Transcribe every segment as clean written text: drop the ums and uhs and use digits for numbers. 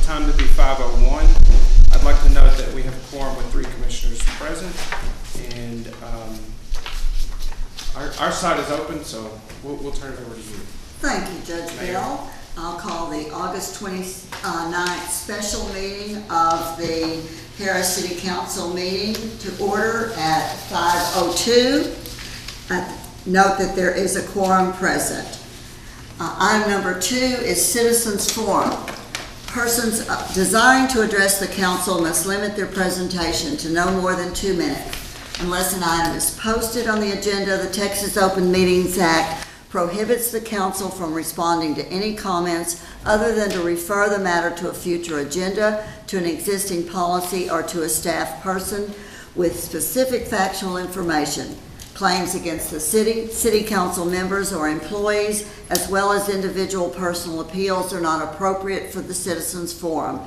time to be 5:01. I'd like to note that we have a quorum with 3 commissioners present, and our side is open, so we'll turn it over to you. Thank you, Judge Mayor. Bill. I'll call the August 29th special meeting of the Harris City Council meeting to order at 5:02. Note that there is a quorum present. Item number 2 is citizens forum. Persons desiring to address the council must limit their presentation to no more than 2 minutes. Unless an item is posted on the agenda, the Texas Open Meetings Act prohibits the council from responding to any comments other than to refer the matter to a future agenda, to an existing policy, or to a staff person with specific factual information. Claims against the city council members or employees, as well as individual personal appeals, are not appropriate for the citizens forum.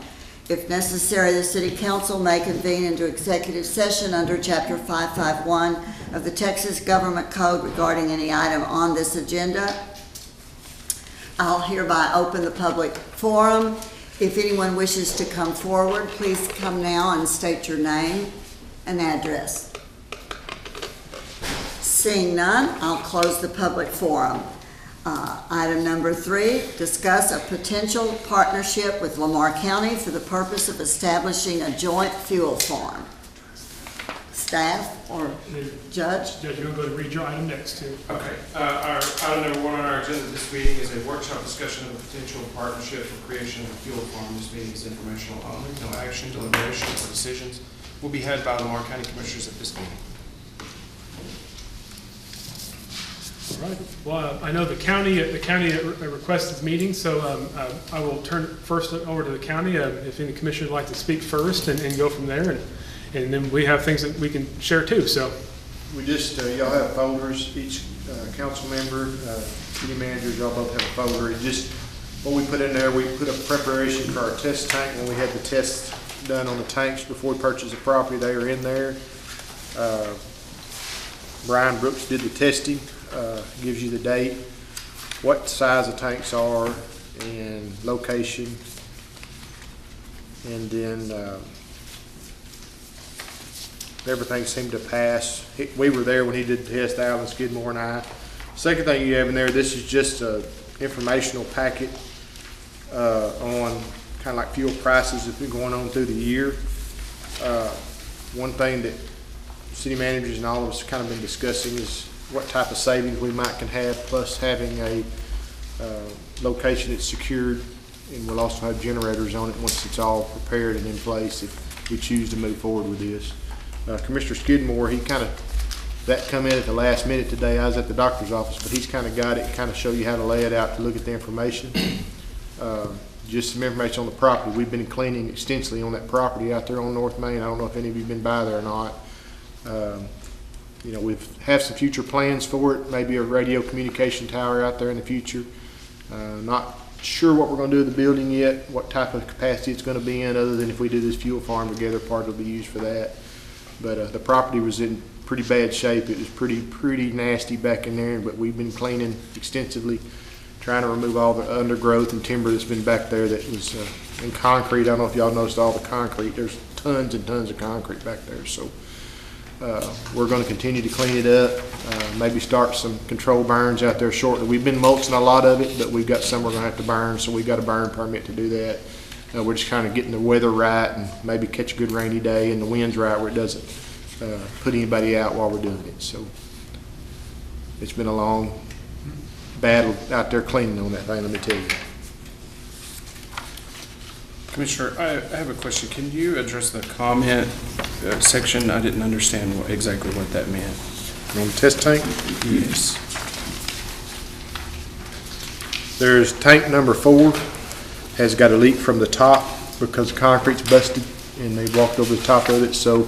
If necessary, the city council may convene into executive session under Chapter 551 of the Texas Government Code regarding any item on this agenda. I'll hereby open the public forum. If anyone wishes to come forward, please come now and state your name and address. Seeing none, I'll close the public forum. Item number 3, discuss a potential partnership with Lamar County for the purpose of establishing a joint fuel farm. Staff or Judge? Judge, you're going to go and read your item next, too. Okay. Our item number 1 on our agenda this meeting is a workshop discussion of a potential partnership for creation of a fuel farm. This meeting is informational only. No action, deliberation, or decisions will be had by Lamar County Commissioners at this meeting. All right. Well, I know the county requested this meeting, so I will turn first over to the county. If any commissioners would like to speak first and go from there, and then we have things that we can share too. So we just y'all have folders. Each council member, city managers, y'all both have a folder. It just what we put in there. We put a preparation for our test tank when we had the tests done on the tanks before we purchased the property. They are in there. Brian Brooks did the testing. Gives you the date, what size the tanks are, and location, and then everything seemed to pass. We were there when he did the test, Alan Skidmore and I. Second thing you have in there, this is just a informational packet on kind of like fuel prices that's been going on through the year. One thing that city managers and all of us have kind of been discussing is what type of savings we might can have, plus having a location that's secured, and we'll also have generators on it once it's all prepared and in place if we choose to move forward with this. Commissioner Skidmore, he kind of, that come in at the last minute today. I was at the doctor's office, but he's kind of got it, kind of show you how to lay it out to look at the information. Just some information on the property. We've been cleaning extensively on that property out there on North Main. I don't know if any of you have been by there or not. You know, we have some future plans for it, maybe a radio communication tower out there in the future. Not sure what we're going to do with the building yet, what type of capacity it's going to be in, other than if we do this fuel farm together, part will be used for that. But the property was in pretty bad shape. It was pretty nasty back in there, but we've been cleaning extensively, trying to remove all the undergrowth and timber that's been back there that was in concrete. I don't know if y'all noticed all the concrete. There's tons and tons of concrete back there. So we're going to continue to clean it up, maybe start some control burns out there shortly. We've been mulching a lot of it, but we've got some we're going to have to burn, so we've got a burn permit to do that. We're just kind of getting the weather right and maybe catch a good rainy day and the wind's right where it doesn't put anybody out while we're doing it. So it's been a long battle out there cleaning on that thing, let me tell you. Commissioner, I have a question. Can you address the comment section? I didn't understand exactly what that meant. On the test tank? Yes. There's tank number 4 has got a leak from the top because the concrete's busted and they walked over the top of it. So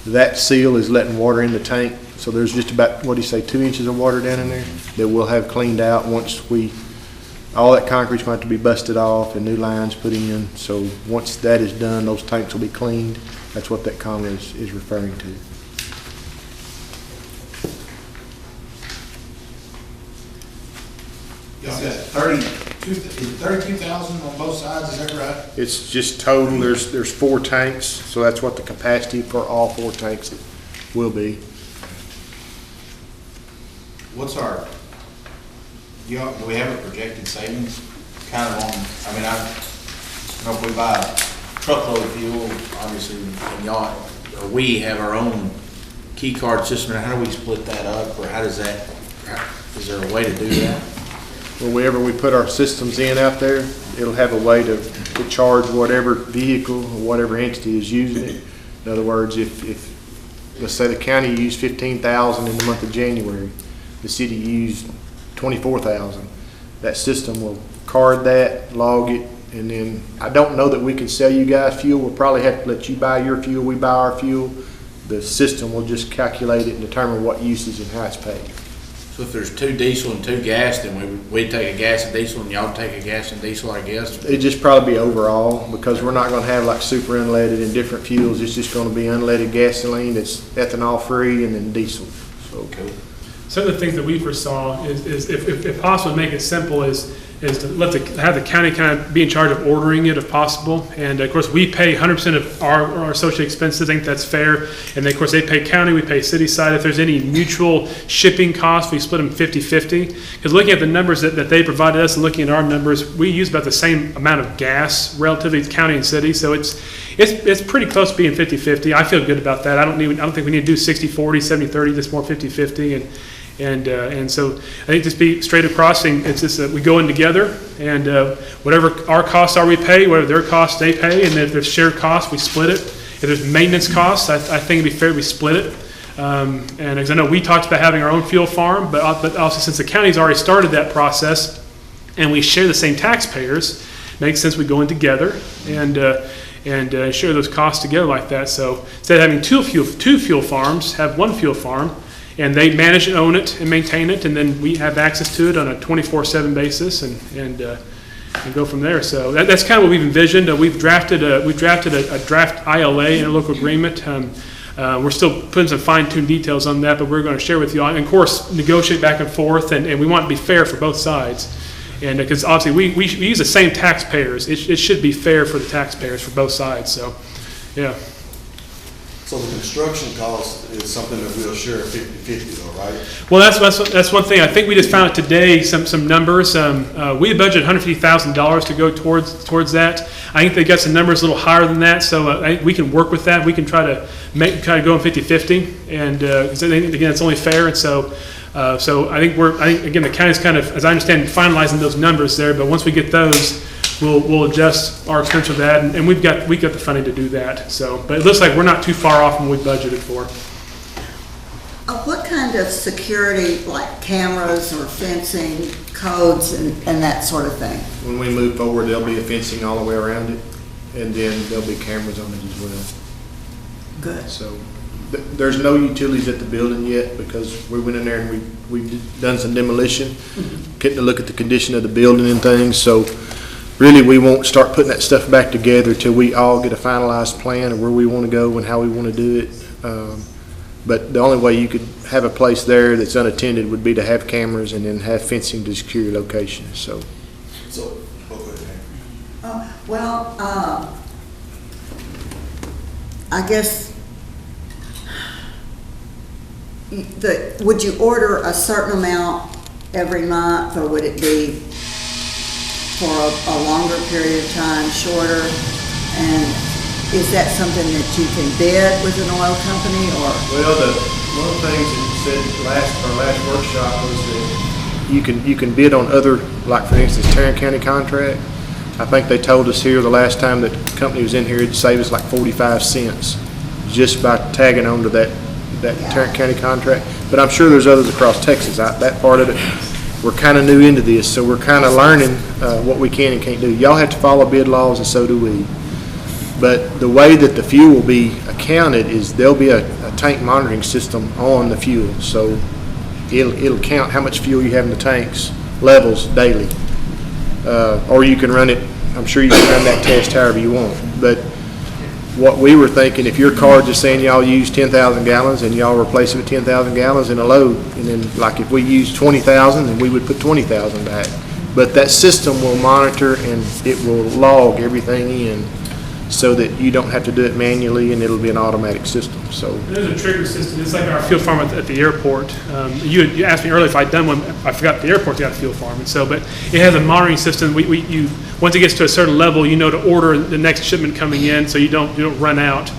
that seal is letting water in the tank. So there's just about, what do you say, 2 inches of water down in there that we'll have cleaned out once all that concrete's going to have to be busted off and new lines put in. So once that is done, those tanks will be cleaned. That's what that comment is referring to. Y'all got 32 32,000 on both sides, is that right? It's just total, there's 4 tanks, so that's what the capacity for all 4 tanks will be. What's our, do we have a projected savings kind of on, I mean, I know if we buy a truckload of fuel, obviously, and y'all, or we have our own key card system, how do we split that up, or how does that, is there a way to do that? Well, wherever we put our systems in out there, it'll have a way to charge whatever vehicle or whatever entity is using it. In other words, if let's say the county used 15,000 in the month of January, the city used 24,000, that system will card that, log it, and then I don't know that we can sell you guys fuel. We'll probably have to let you buy your fuel, we buy our fuel. The system will just calculate it and determine what usage and how it's paid. So if there's 2 diesel and 2 gas, then we'd take a gas and diesel, and y'all take a gas and diesel, I guess? It'd just probably be overall, because we're not gonna have like super unleaded and different fuels. It's just gonna be unleaded gasoline that's ethanol free and then diesel, so. Cool. Some of the things that we foresaw is if possible, make it simple, is to have the county kind of be in charge of ordering it if possible. And of course, we pay 100% of our associated expenses. I think that's fair. And then, of course, they pay county, we pay city side. If there's any mutual shipping costs, we split them 50-50. Because looking at the numbers that they provided us and looking at our numbers, we use about the same amount of gas relatively to county and city. So it's pretty close to being 50-50. I feel good about that. I don't think we need to do 60-40, 70-30, just more 50-50. And so I think just be straight across, and it's just that we go in together, and whatever our costs are, we pay, whatever their costs, they pay, and if there's shared costs, we split it. If there's maintenance costs, I think it'd be fair we split it. And because I know we talked about having our own fuel farm, but also since the county's already started that process, and we share the same taxpayers, it makes sense we go in together and share those costs together like that. So instead of having two fuel farms, have one fuel farm. And they manage and own it and maintain it, and then we have access to it on a 24/7 basis, and go from there. So that's kind of what we've envisioned. We've drafted a draft ILA and a local agreement. We're still putting some fine-tuned details on that, but we're going to share with you, and of course, negotiate back and forth, and we want to be fair for both sides. And because obviously we use the same taxpayers, it should be fair for the taxpayers for both sides. So, yeah. So the construction cost is something that we'll share 50-50 though, right? Well, that's one thing. I think we just found out today some numbers. We budgeted $150,000 to go towards that. I think they got some numbers a little higher than that, so I think we can work with that. We can try to go in 50-50, and because I think again it's only fair. And so I think again the county's kind of, as I understand, finalizing those numbers there. But once we get those, we'll adjust our expense of that, and we got the funding to do that. So, but it looks like we're not too far off from what we budgeted for. What kind of security, like cameras or fencing, codes, and that sort of thing? When we move forward, there'll be a fencing all the way around it, and then there'll be cameras on it as well. Good. So there's no utilities at the building yet, because we went in there and we've done some demolition, getting to look at the condition of the building and things. So really, we won't start putting that stuff back together till we all get a finalized plan of where we want to go and how we want to do it. But the only way you could have a place there that's unattended would be to have cameras and then have fencing to secure your location. So, I guess would you order a certain amount every month, or would it be for a longer period of time, shorter? And is that something that you can bid with an oil company, or? well, one of the things that you said our last workshop was that you can bid on other, like for instance, Tarrant County contract. I think they told us here the last time that the company was in here, it'd save us like 45 cents just by tagging on to that Tarrant County contract. But I'm sure there's others across Texas. That part of it, we're kind of new into this, so we're kind of learning what we can and can't do. Y'all have to follow bid laws, and so do we. But the way that the fuel will be accounted is there'll be a tank monitoring system on the fuel. So it'll count how much fuel you have in the tanks, levels daily. Or you can run it, I'm sure you can run that test however you want. But what we were thinking, if your card's just saying y'all use 10,000 gallons and y'all replace it with 10,000 gallons in a load, and then like if we use 20,000, then we would put 20,000 back. But that system will monitor and it will log everything in so that you don't have to do it manually, and it'll be an automatic system, so. There's a trigger system. It's like our field farm at the airport. You asked me earlier if I'd done one. I forgot at the airport they got a field farm, and so, but it has a monitoring system. Once it gets to a certain level, you know to order the next shipment coming in, so you don't run out,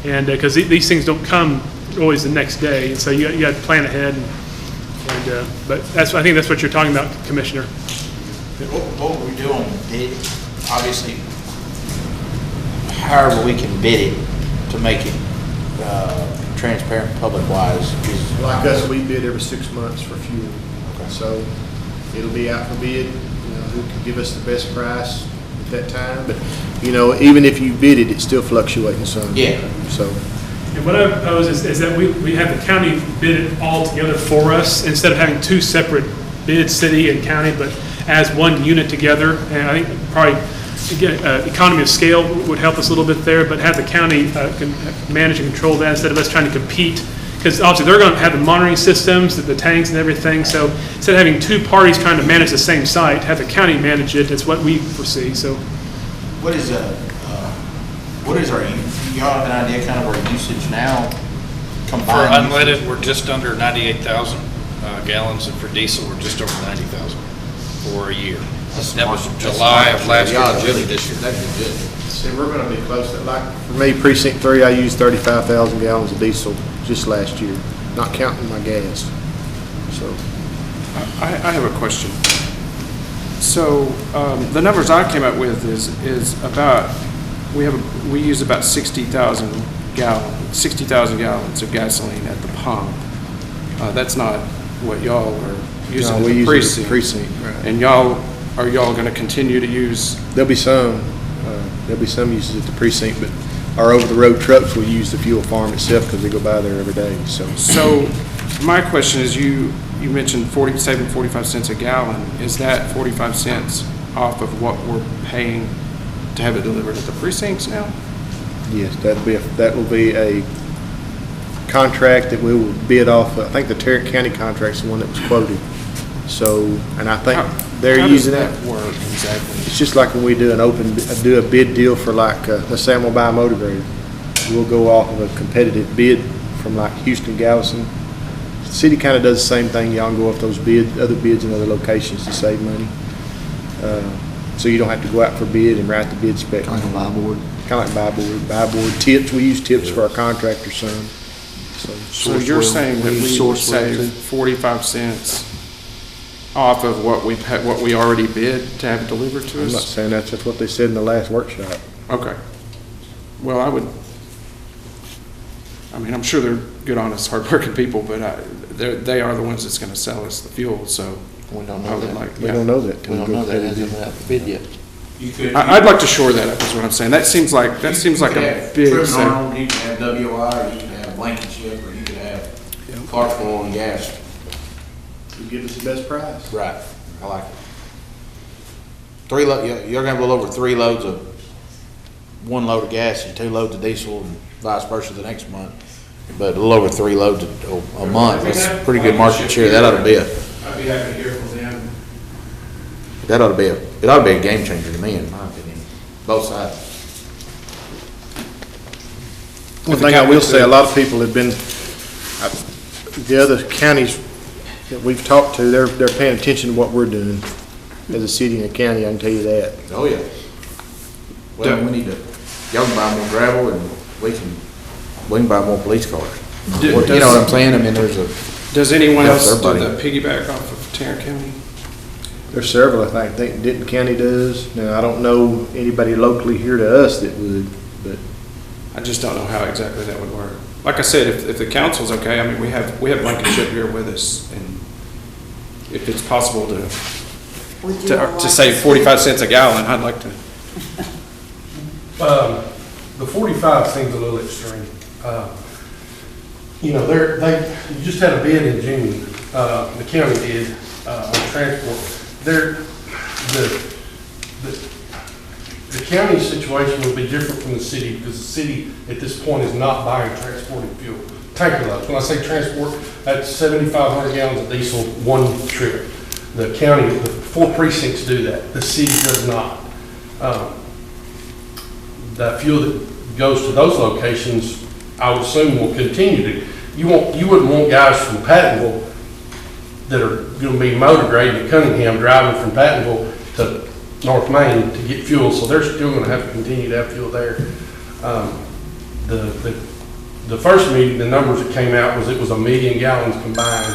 and because these things don't come always the next day, and so you got to plan ahead. But I think that's what you're talking about, Commissioner. What we do on bid, obviously, however we can bid it to make it transparent public-wise is. Like us, we bid every 6 months for fuel. Okay. So it'll be out for bid, who can give us the best price at that time. But, even if you bid it, it's still fluctuating some. Yeah. So, And what I would propose is that we have the county bid it all together for us, instead of having two separate bids, city and county, but as one unit together. And I think probably, again, economy of scale would help us a little bit there, but have the county manage and control that instead of us trying to compete. Because obviously they're going to have the monitoring systems, the tanks and everything. So instead of having two parties trying to manage the same site, have the county manage it. That's what we foresee. So What is our, y'all have an idea kind of our usage now For combined? unleaded, we're just under 98,000 gallons, and for diesel, we're just over 90,000 for a year. That was July of last year, to June of this year. That'd be good. see, we're gonna be close to, like, for me, precinct 3, I used 35,000 gallons of diesel just last year, not counting my gas. So, I have a question. So, the numbers I came up with is about, we use about 60,000 gallons of gasoline at the pump. That's not what y'all are using no, at we the use precinct. it at the precinct, right. And are y'all gonna continue to use? There'll be some uses at the precinct, but our over-the-road trucks will use the fuel farm itself because they go by there every day, so. So, my question is, you mentioned saving 45 cents a gallon. Is that 45 cents off of what we're paying to have it delivered at the precincts now? Yes, that will be a contract that we will bid off. I think the Tarrant County contract's the one that was quoted. So, and I think they're using that. How does that work exactly? It's just like when we do a bid deal for, like, let's say I'm gonna buy a motor grader. We'll go off of a competitive bid from, like, Houston, Galveston. The city kind of does the same thing. Y'all go off those other bids in other locations to save money. So you don't have to go out for bid and write the bid spec. Like a buy board. Kind of like buy board tips. We use tips for our contractors some. So you're saying that we would save 45 cents off of what we already bid to have it delivered to I'm not us? saying that's what they said in the last workshop. Okay. Well, I'm sure they're good, honest, hardworking people, but they are the ones that's gonna sell us the fuel, so. We don't I know would that. like, We yeah. don't know that till We we don't go know that, competitive. hasn't been out for bid yet. You could. I'd like to shore that up, is what I'm saying. That seems like a big Trim save. Arnold, you can have WI, or you can have Blankenship, or you could have Clarksville and gas. You give us the best price. Right, I like it. You're gonna have a little over 3 loads of, 1 load of gas and 2 loads of diesel and vice versa the next month. But a little over 3 loads a month, that's a pretty good market share. That ought to be I'd be happy to hear from them. it ought to be a game changer to me, in my opinion, both sides. One thing I will say, a lot of people have been, the other counties that we've talked to, they're paying attention to what we're doing as a city and a county, I can tell you that. Oh, yeah. Well, we need to, y'all can buy more gravel and we can buy more police cars. You know what I'm saying? I mean, Does anyone Helps else do everybody. the piggyback off of Tarrant County? There's several, I think Denton County does. Now, I don't know anybody locally here to us that would, but I just don't know how exactly that would work. Like I said, if the council's okay, we have Blankenship here with us, and if it's possible to save 45 cents a gallon, I'd like to. The 45 seems a little extreme. You just had a bid in June, the county did, on transport. The county situation would be different from the city, because the city at this point is not buying transporting fuel. Tanker loads, when I say transport, that's 7,500 gallons of diesel, one trip. The county, the 4 precincts do that. The city does not. That fuel that goes to those locations, I would assume will continue to. You wouldn't want guys from Pattonville that are going to be motor grading at Cunningham driving from Pattonville to North Main to get fuel, so they're still going to have to continue to have fuel there. The first meeting, the numbers that came out was it was 1 million gallons combined.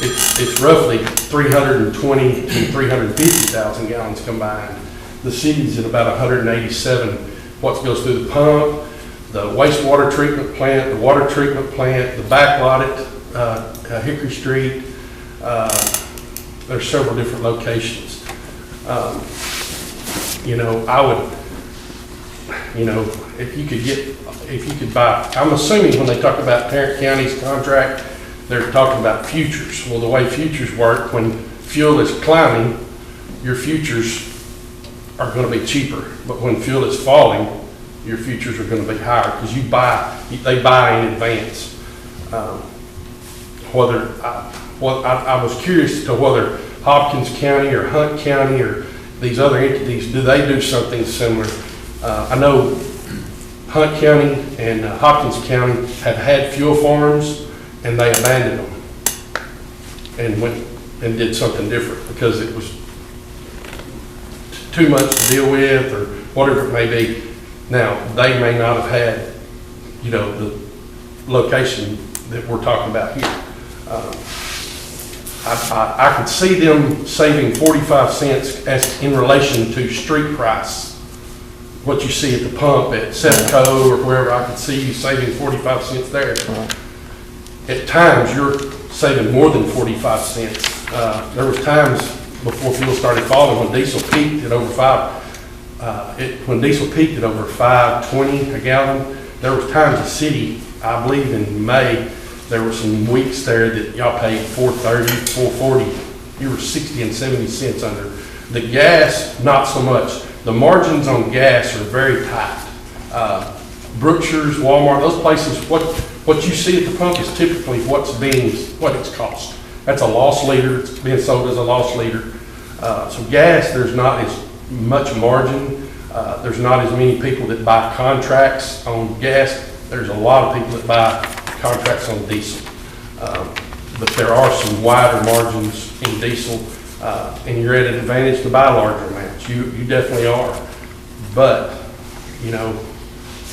It's roughly 320 to 350,000 gallons combined. The city's at about 187. What goes through the pump, the wastewater treatment plant, the water treatment plant, the back lot at Hickory Street. There's several different locations. I would, if you could buy, I'm assuming when they talk about Tarrant County's contract, they're talking about futures. Well, the way futures work, when fuel is climbing, your futures are going to be cheaper. But when fuel is falling, your futures are going to be higher because they buy in advance. I was curious to whether Hopkins County or Hunt County or these other entities, do they do something similar? I know Hunt County and Hopkins County have had fuel farms and they abandoned them and went and did something different because it was too much to deal with or whatever it may be. Now, they may not have had, the location that we're talking about here. I could see them saving 45 cents as in relation to street price. What you see at the pump at Sevco or wherever, I could see you saving 45 cents there. At times, you're saving more than 45 cents. There was times before fuel started falling when diesel peaked at over when diesel peaked at over $5.20 a gallon. There was times the city, I believe in May, there were some weeks there that y'all paid $4.30, $4.40. You were 60 and 70 cents under. The gas, not so much. The margins on gas are very tight. Brookshire's, Walmart, those places, what you see at the pump is typically what it's cost. That's a loss leader. It's being sold as a loss leader. So gas, there's not as much margin. There's not as many people that buy contracts on gas. There's a lot of people that buy contracts on diesel. But there are some wider margins in diesel, and you're at an advantage to buy larger amounts. You definitely are. But,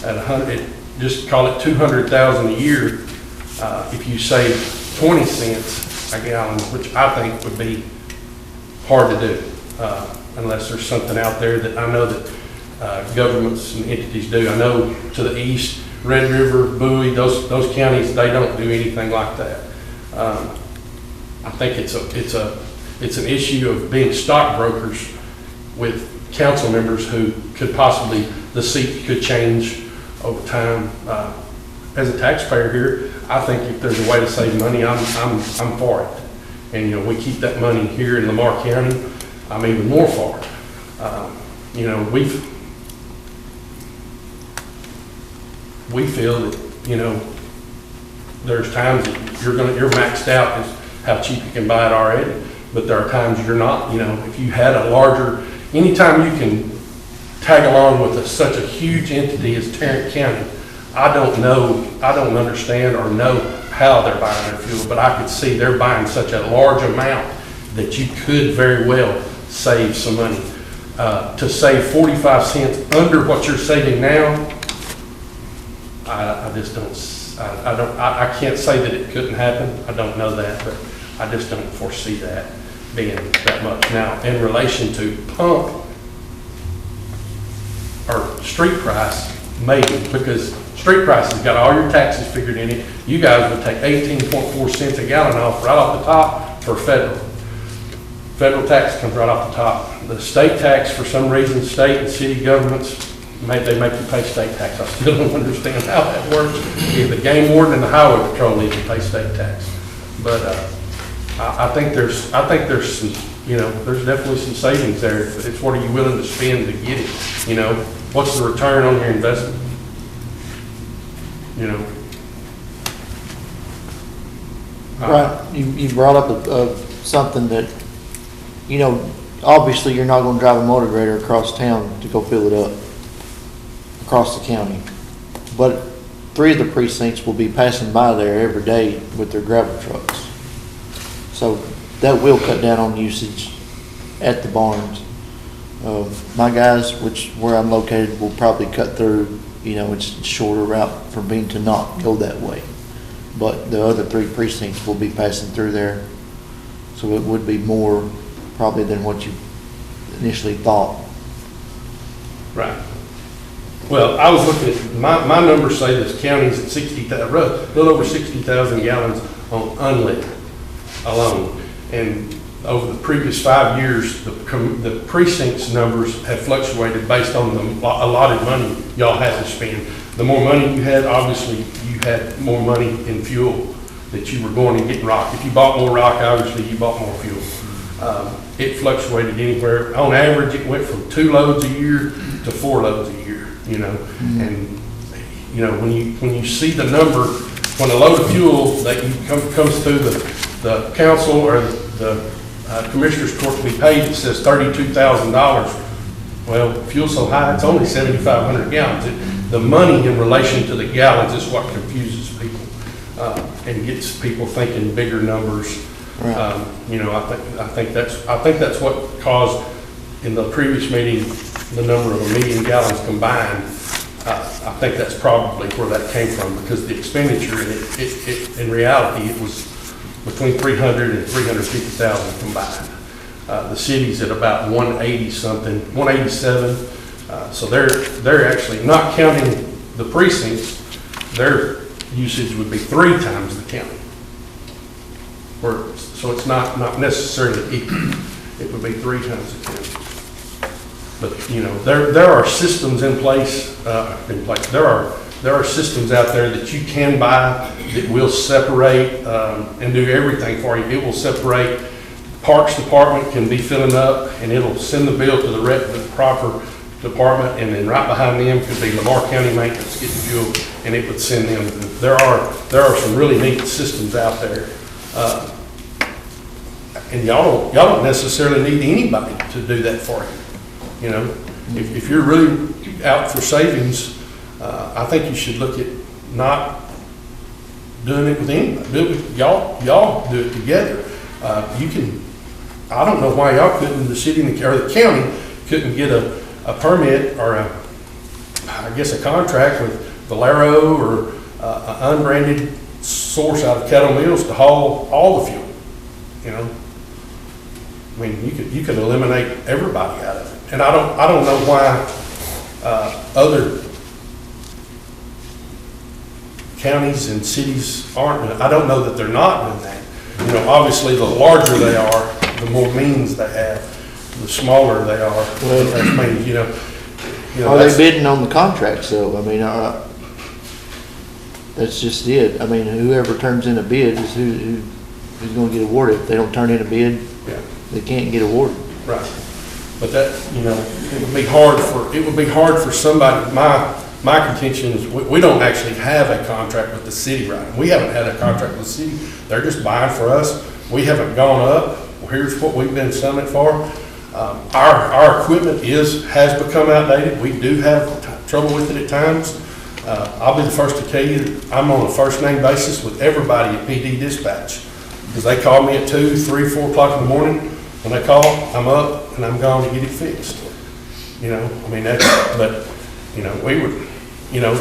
at 100, just call it 200,000 a year, if you save 20 cents a gallon, which I think would be hard to do, unless there's something out there that I know that governments and entities do. I know to the east, Red River, Bowie, those counties, they don't do anything like that. I think it's an issue of being stockbrokers with council members who could possibly, the seat could change over time. As a taxpayer here, I think if there's a way to save money, I'm for it. And we keep that money here in Lamar County, I'm even more for it. We feel that, there's times that you're maxed out as how cheap you can buy it already, but there are times you're not. If you had a larger, anytime you can tag along with such a huge entity as Tarrant County, I don't understand or know how they're buying their fuel, but I could see they're buying such a large amount that you could very well save some money. To save 45 cents under what you're saving now, I just don't, I can't say that it couldn't happen. I don't know that, but I just don't foresee that being that much. Now, in relation to pump or street price, maybe, because street price has got all your taxes figured in it. You guys would take 18.4 cents a gallon off right off the top for federal. Federal tax comes right off the top. The state tax, for some reason, state and city governments, they make you pay state tax. I still don't understand how that works. The game warden and the highway patrol need to pay state tax. But I think there's some, there's definitely some savings there. It's what are you willing to spend to get it? What's the return on your investment? Right, you brought up something that you know, obviously you're not gonna drive a motor grader across town to go fill it up across the county. But 3 of the precincts will be passing by there every day with their gravel trucks. So that will cut down on usage at the barns. My guys, where I'm located, will probably cut through, you know, it's a shorter route for me to not go that way. But the other 3 precincts will be passing through there. So it would be more probably than what you initially thought. Right. Well, I was looking at, my numbers say this county's at 60,000, a little over 60,000 gallons on unleaded alone. And over the previous 5 years, the precincts numbers have fluctuated based on the allotted money y'all had to spend. The more money you had, obviously, you had more money in fuel that you were going and getting rock. If you bought more rock, obviously, you bought more fuel. It fluctuated anywhere. On average, it went from 2 loads a year to 4 loads a year, you know. And, you know, when you see the number, when a load of fuel that comes through the council or the commissioner's court to be paid, it says $32,000. Well, fuel's so high, it's only 7,500 gallons. The money in relation to the gallons is what confuses people and gets people thinking bigger numbers. Right. You know, I think that's what caused in the previous meeting the number of 1 million gallons combined. I think that's probably where that came from, because the expenditure in reality it was between 300 and 350,000 combined. The city's at about 180 something, 187. So they're actually not counting the precincts. Their usage would be 3 times the county. So it's not necessarily equal. It would be 3 times the county. But you know, there are systems in place. There are systems out there that you can buy that will separate and do everything for you. It will separate. Parks Department can be filling up, and it'll send the bill to the proper department, and then right behind them could be Lamar County Maintenance getting fuel, and it would send them. There are some really neat systems out there, and y'all don't necessarily need anybody to do that for you. You know, if you're really out for savings, I think you should look at not doing it with anybody. Do it with y'all do it together. You can. I don't know why y'all couldn't. The city or the county couldn't get a permit or a contract with Valero or an unbranded source out of Kettle Mills to haul all the fuel. You know, I mean, you could eliminate everybody out of it. And I don't know why other counties and cities aren't. I don't know that they're not doing that. You know, obviously, the larger they are, the more means they have. The smaller they are, that's means, you know. Are they bidding on the contracts though? I mean, that's just it. I mean, whoever turns in a bid is who's going to get awarded. If they don't turn in a bid, yeah, they can't get awarded. Right. But that, you know, it would be hard for somebody. My contention is we don't actually have a contract with the city, right? We haven't had a contract with the city. They're just buying for us. We haven't gone up. Well, here's what we've been selling it for. Our equipment has become outdated. We do have trouble with it at times. I'll be the first to tell you that I'm on a first name basis with everybody at PD Dispatch, because they call me at 2, 3, 4 o'clock in the morning. When they call, I'm up and I'm going to get it fixed. You know, I mean, but, you know, we would, you know,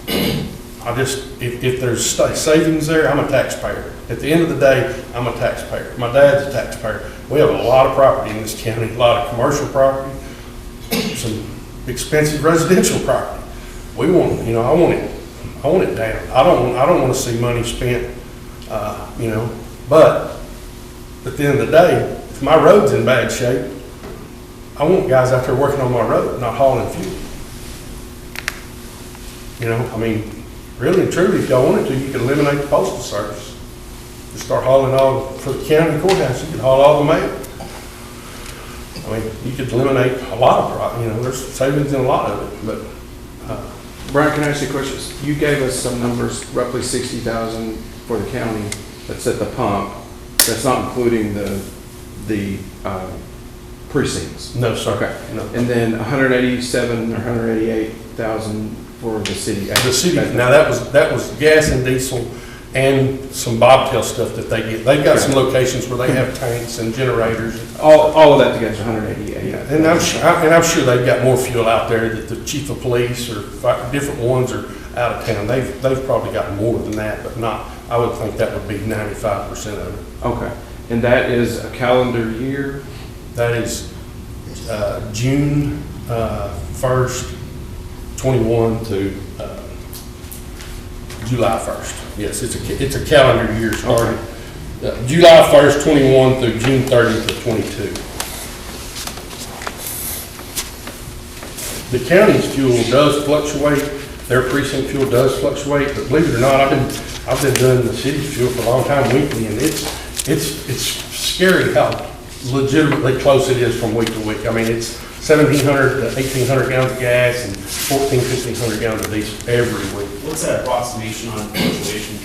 if there's savings there, I'm a taxpayer. At the end of the day, I'm a taxpayer. My dad's a taxpayer. We have a lot of property in this county, a lot of commercial property, some expensive residential property. We want, you know, I want it down. I don't want to see money spent, you know, but at the end of the day, if my road's in bad shape, I want guys out there working on my road, not hauling fuel. You know, I mean, really and truly, if y'all wanted to, you could eliminate the postal service. Just start hauling all, for the county courthouse, you could haul all the mail. I mean, you could eliminate a lot of, you know, there's savings in a lot of it, but. Brian, can I ask you a question? You gave us some numbers, roughly 60,000 for the county, that's at the pump. That's not including the the precincts? No, sir. Okay. No. And then 187 or 188,000 for the city? The city, now that was gas and diesel and some bobtail stuff that they get. They've got some locations where they have tanks and generators. All of that together is 188? Yeah, and I'm sure they've got more fuel out there that the chief of police or different ones are out of town. They've probably got more than that, but not, I would think that would be 95% of it. Okay. And that is a calendar year? That is June 1st, 21 to July 1st. Yes, it's a calendar year starting July 1st, 21 through June 30th of 22. The county's fuel does fluctuate. Their precinct fuel does fluctuate, but believe it or not, I've been doing the city's fuel for a long time weekly, and it's scary how legitimately close it is from week to week. I mean, it's 1,700 to 1,800 gallons of gas and 1,500 gallons of diesel every week. What's that approximation on fluctuation?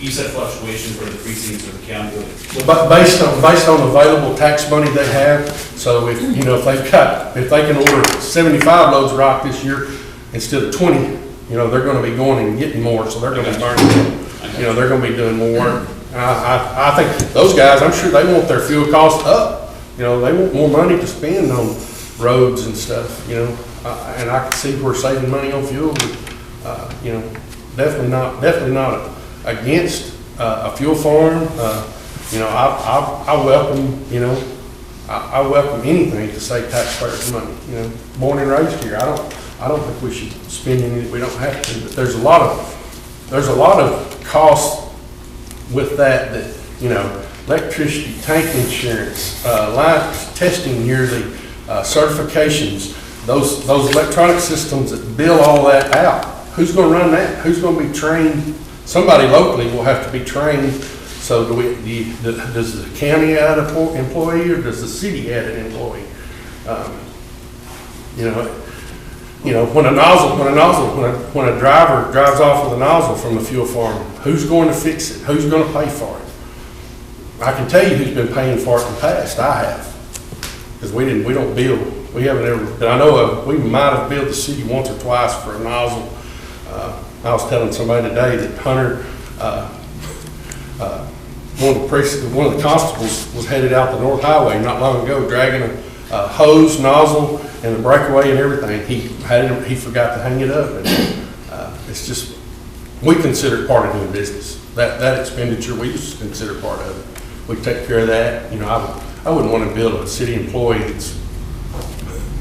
You said fluctuation for the precincts or the county. But based on available tax money they have, so if they can order 75 loads of rock this year instead of 20, they're going to be going and getting more, so they're going to be burning, they're going to be doing more work. I think those guys, I'm sure they want their fuel costs up. They want more money to spend on roads and stuff, and I can see we're saving money on fuel, but, definitely not against a fuel farm. I welcome, I welcome anything to save taxpayers money. Born and raised here, I don't think we should spend any that we don't have to. But there's a lot of costs with that electricity, tank insurance, line testing yearly, certifications, those electronic systems that bill all that out. Who's going to run that? Who's going to be trained? Somebody locally will have to be trained. So does the county add an employee or does the city add an employee? When a driver drives off with a nozzle from the fuel farm, who's going to fix it? Who's going to pay for it? I can tell you who's been paying for it in the past. I have, because we don't bill. We haven't ever. But I know we might have billed the city once or twice for a nozzle. I was telling somebody today that Hunter, one of the constables was headed out the North Highway not long ago, dragging a hose, nozzle, and a breakaway and everything. He forgot to hang it up, and it's just, we consider it part of doing business. That expenditure we just consider part of it. We take care of that. I wouldn't want to bill a city employee that's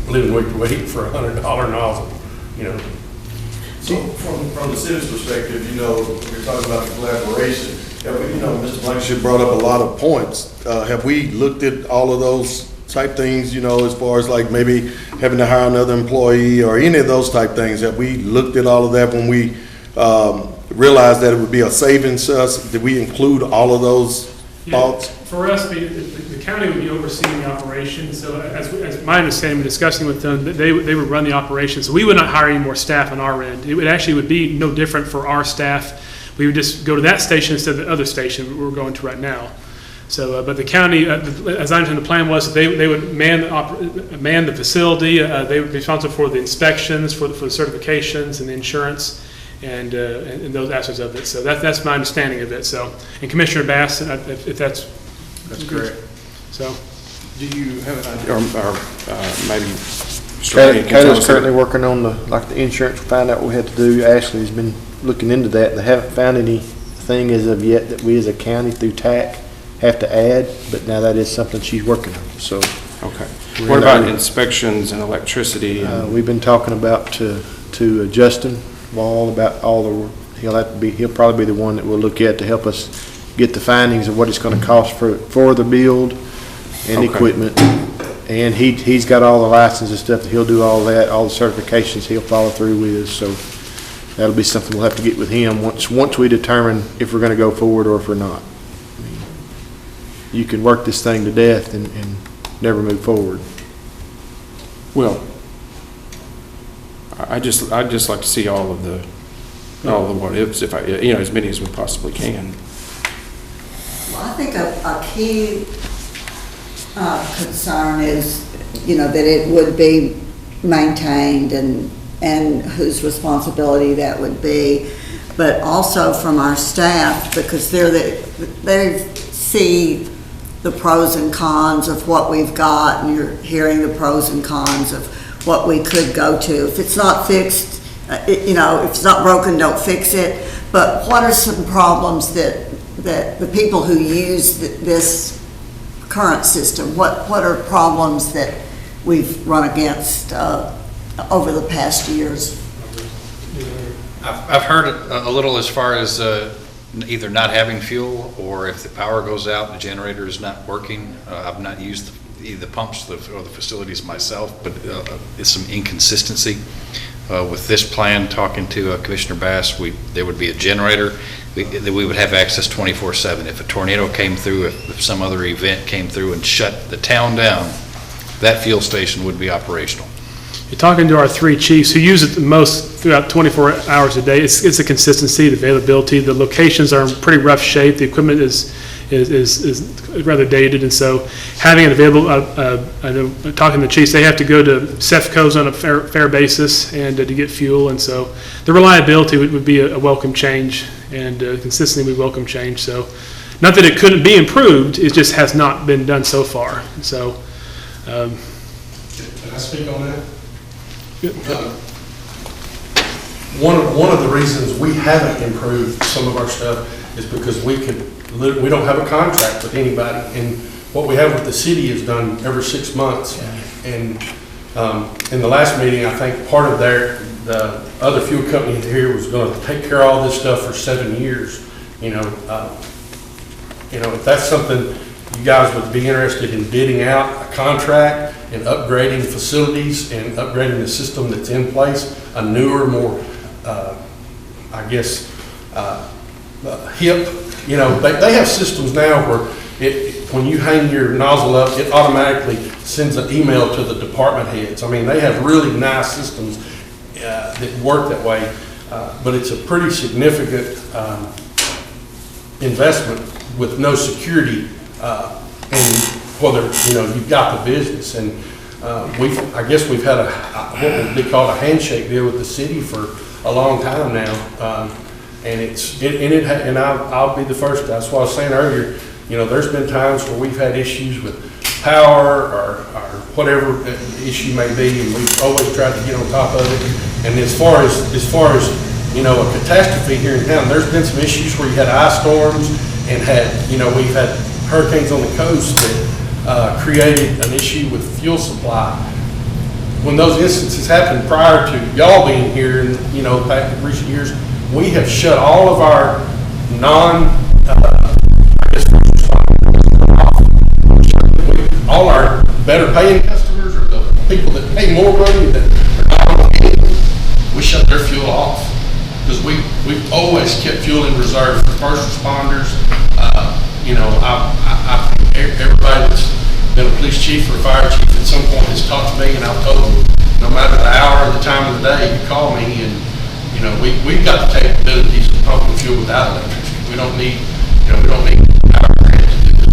living week to week for $100 nozzle. So from the city's perspective, we're talking about the collaboration. Mr. Blankenship brought up a lot of points. Have we looked at all of those type things, as far as like maybe having to hire another employee or any of those type things? Have we looked at all of that when we realized that it would be a savings to us? Did we include all of those thoughts? For us, the county would be overseeing the operation. So as my understanding, discussing with them, that they would run the operation. So we would not hire any more staff on our end. It would be no different for our staff. We would just go to that station instead of the other station we're going to right now. So, but the county, as I understand the plan was, they would man the facility. They would be responsible for the inspections, for the certifications and the insurance, and those aspects of it. So that's my understanding of it. So, and Commissioner Bass, if that's correct. So, Do you have an idea, or maybe? Kayla's currently working on the insurance, find out what we have to do. Ashley's been looking into that. They haven't found anything as of yet that we as a county through TAC have to add, but now that is something she's working on, so. Okay. What about inspections and electricity? We've been talking about to Justin Wall about all the, he'll probably be the one that we'll look at to help us get the findings of what it's gonna cost for the build and equipment. And he's got all the licenses and stuff, he'll do all that, all the certifications he'll follow through with, so that'll be something we'll have to get with him once we determine if we're gonna go forward or if we're not. I mean, you can work this thing to death and never move forward. Well, I'd just like to see all of the what ifs, if as many as we possibly can. Well, I think a key concern is, that it would be maintained and whose responsibility that would be, but also from our staff, because they see the pros and cons of what we've got, and you're hearing the pros and cons of what we could go to. If it's not fixed, if it's not broken, don't fix it. But what are some problems that the people who use this current system, what are problems that we've run against over the past years? I've heard it a little as far as either not having fuel, or if the power goes out, the generator is not working. I've not used either the pumps or the facilities myself, but it's some inconsistency. With this plan, talking to Commissioner Bass, there would be a generator that we would have access 24/7. If a tornado came through, if some other event came through and shut the town down, that fuel station would be operational. You're talking to our three chiefs who use it the most throughout 24 hours a day. It's the consistency, the availability. The locations are in pretty rough shape. The equipment is rather dated, and so having it available, I know, talking to the chiefs, they have to go to CEFCOs on a fair basis and to get fuel, and so the reliability would be a welcome change, and consistency would be welcome change. So not that it couldn't be improved, it just has not been done so far. So Can I speak on that? One of the reasons we haven't improved some of our stuff is because we don't have a contract with anybody, and what we have with the city is done every 6 months. And in the last meeting, I think part of the other fuel company here was going to take care of all this stuff for 7 years. If that's something you guys would be interested in bidding out a contract and upgrading facilities and upgrading the system that's in place, a newer, more, hip, they have systems now where when you hang your nozzle up, it automatically sends an email to the department heads. I mean, they have really nice systems that work that way, but it's a pretty significant investment with no security, and whether you've got the business. And I guess we've had what would be called a handshake deal with the city for a long time now, and I'll be the first. That's what I was saying earlier. There's been times where we've had issues with power or whatever the issue may be, and we've always tried to get on top of it. And as far as a catastrophe here in town, there's been some issues where you had ice storms and we've had hurricanes on the coast that created an issue with fuel supply. When those instances happened prior to y'all being here in back in recent years, we have shut all of our all our better paying customers, or the people that pay more money that are not on the bill, we shut their fuel off, because we've always kept fuel in reserve for first responders. I think everybody that's been a police chief or a fire chief at some point has talked to me, and I've told them, no matter the hour or the time of the day, you call me, and we've got the capabilities of pumping fuel without electricity. We don't need power grid to do it.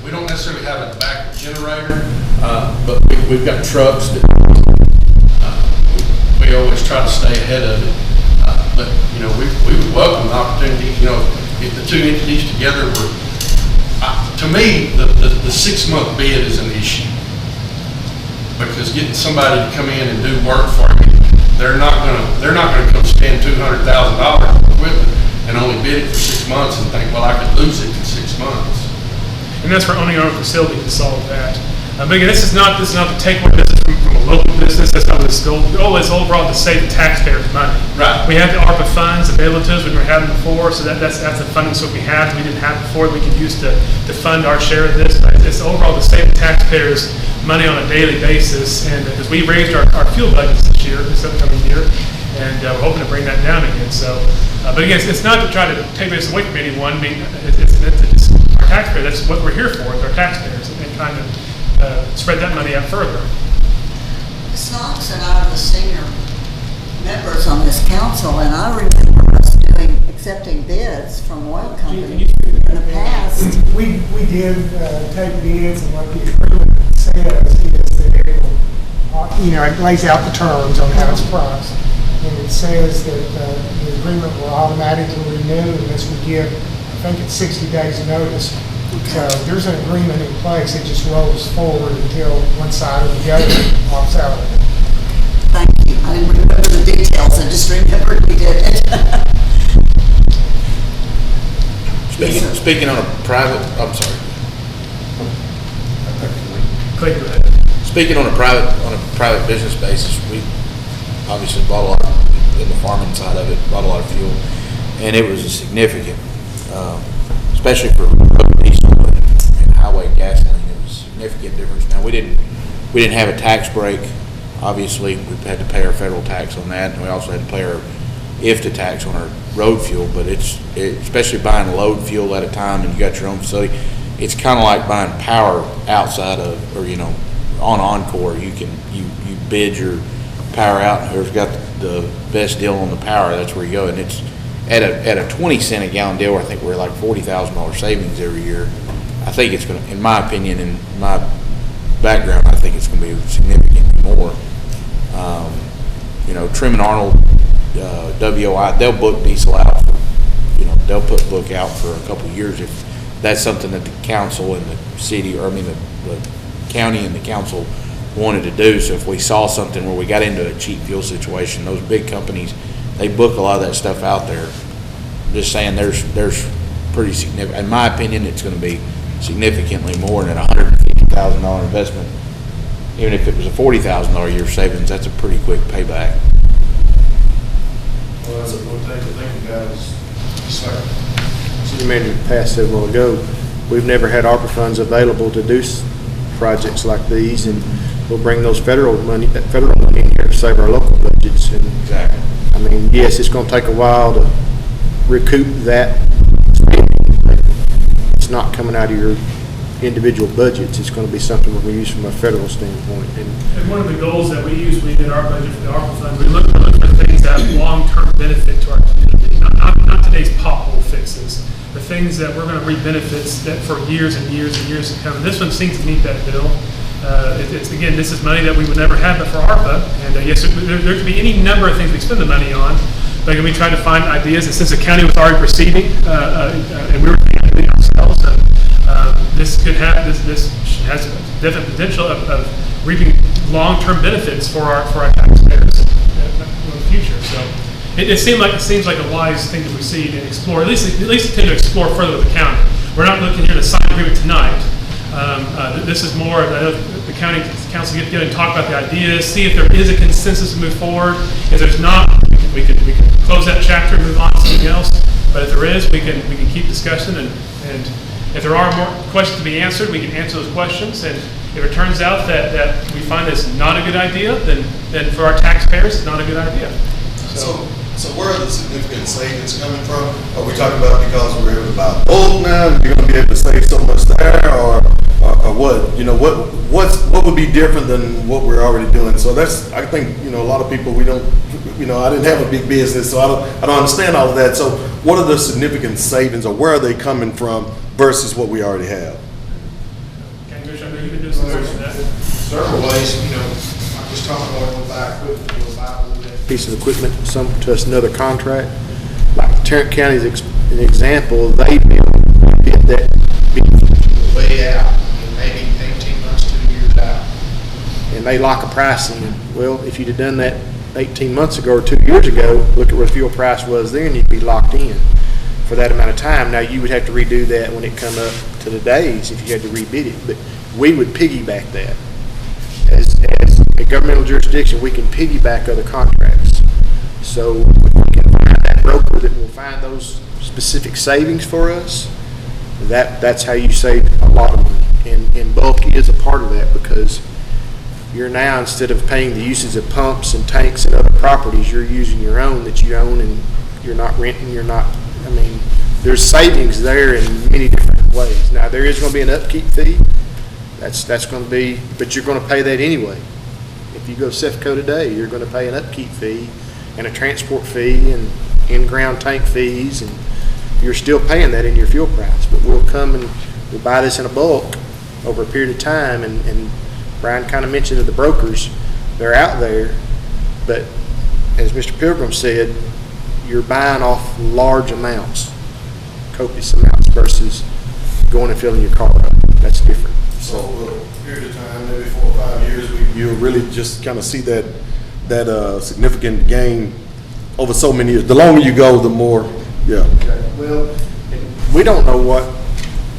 We don't necessarily have a backup generator, but we've got trucks that we always try to stay ahead of it. But we would welcome the opportunity. If the two entities together were, to me, the 6 month bid is an issue, because getting somebody to come in and do work for you, they're not gonna come spend $200,000 on equipment and only bid it for 6 months and think, well, I could lose it in 6 months. And that's where owning our own facility can solve that. But again, this is not to take away business from a local business. That's not what this goal. The goal is overall to save the taxpayers money. Right. We have the ARPA funds available to us, which we were having before, so that's the funding source we have. We didn't have before. We could use to fund our share of this. But it's overall to save the taxpayers money on a daily basis, and because we raised our fuel budgets this upcoming year, and we're hoping to bring that down again. So, but again, it's not to try to take this away from anyone. I mean, it's our taxpayers. That's what we're here for, our taxpayers, and kind of spread that money out further. Snox and I are the senior members on this council, and I remember us doing accepting bids from oil companies in the past. We did take bids, and what the agreement says is that it will, it lays out the terms on how it's priced. And it says that the agreement will automatically renew unless we give, I think it's 60 days notice. So there's an agreement in place, it just rolls forward until one side or the other opts out of it. Thank you. I didn't remember the details, I just remembered we did it. Speaking on a private, I'm sorry. Click with it. Speaking on a private business basis, we obviously bought a lot in the farming side of it, bought a lot of fuel, and it was a significant, especially for diesel and highway gasoline, it was a significant difference. Now, we didn't have a tax break. Obviously, we had to pay our federal tax on that, and we also had to pay our IFTA tax on our road fuel, but especially buying load fuel at a time and you got your own facility, it's kind of like buying power outside of, or on Encore. You bid your power out, and whoever's got the best deal on the power, that's where you go. And it's at a 20 cent a gallon deal, I think we're like $40,000 savings every year. I think it's going to, in my opinion, in my background, I think it's going to be significantly more. Trim and Arnold, WOI, they'll book diesel out for, they'll put book out for a couple of years if that's something that the council and the city, the county and the council wanted to do. So if we saw something where we got into a cheap fuel situation, those big companies, they book a lot of that stuff out there. I'm just saying there's pretty significant, in my opinion, it's going to be significantly more than a $150,000 investment. Even if it was a $40,000 a year savings, that's a pretty quick payback. Well, that's one thing to think of, guys. You mentioned passed several ago, we've never had ARPA funds available to do projects like these, and we'll bring those federal money in here to save our local budgets. And Exactly. I mean, yes, it's going to take a while to recoup that. It's not coming out of your individual budgets. It's going to be something that we use from a federal standpoint. And one of the goals that we use when we did our budget for the ARPA funds, we look for things that have long-term benefit to our community, not today's pothole fixes, the things that we're going to reap benefits that for years and years and years to come. And this one seems to meet that bill. Again, this is money that we would never have but for ARPA. And yes, there could be any number of things we spend the money on. But again, we try to find ideas. And since the county was already proceeding, and we were doing ourselves, this has a definite potential of reaping long-term benefits for our taxpayers in the future. So it seems like a wise thing to proceed and explore. At least tend to explore further with the county. We're not looking here to sign an agreement tonight. This is more of the county council get together and talk about the ideas, see if there is a consensus to move forward. If there's not, we can close that chapter and move on to something else. But if there is, we can keep discussion, and if there are more questions to be answered, we can answer those questions. And if it turns out that we find this not a good idea, then for our taxpayers, it's not a good idea. So where are the significant savings coming from? Are we talking about because we're able to buy bulk now, you're going to be able to save so much there, or what? What would be different than what we're already doing? So that's, I think, a lot of people, we don't, I didn't have a big business, so I don't understand all of that. So what are the significant savings, or where are they coming from versus what we already have? Okay, Commissioner, I know you've been doing some research on that. Several ways, I'm just talking about what buy equipment, buy a little bit. Piece of equipment, some to us another contract. Like Tarrant County is an example. They did that Way out, maybe 18 months, 2 years out. and they lock a price in. Well, if you'd have done that 18 months ago or 2 years ago, look at what the fuel price was then, you'd be locked in for that amount of time. Now, you would have to redo that when it come up to the days if you had to rebid it, but we would piggyback that. As a governmental jurisdiction, we can piggyback other contracts. So we can find that broker that will find those specific savings for us. That's how you save a lot of money. And bulk is a part of that, because you're now, instead of paying the usage of pumps and tanks and other properties, you're using your own that you own, and you're not renting, there's savings there in many different ways. Now, there is going to be an upkeep fee. That's going to be, but you're going to pay that anyway. If you go to CEFCO today, you're going to pay an upkeep fee and a transport fee, and in-ground tank fees, and you're still paying that in your fuel price. But we'll come and we'll buy this in a bulk over a period of time, and Brian kind of mentioned that the brokers, they're out there, but as Mr. Pilgrim said, you're buying off large amounts, copious amounts, versus going and filling your car up. That's different. So over a period of time, maybe 4 or 5 years, you'll really just kind of see that significant gain over so many years. The longer you go, the more, yeah. Okay. Well, we don't know what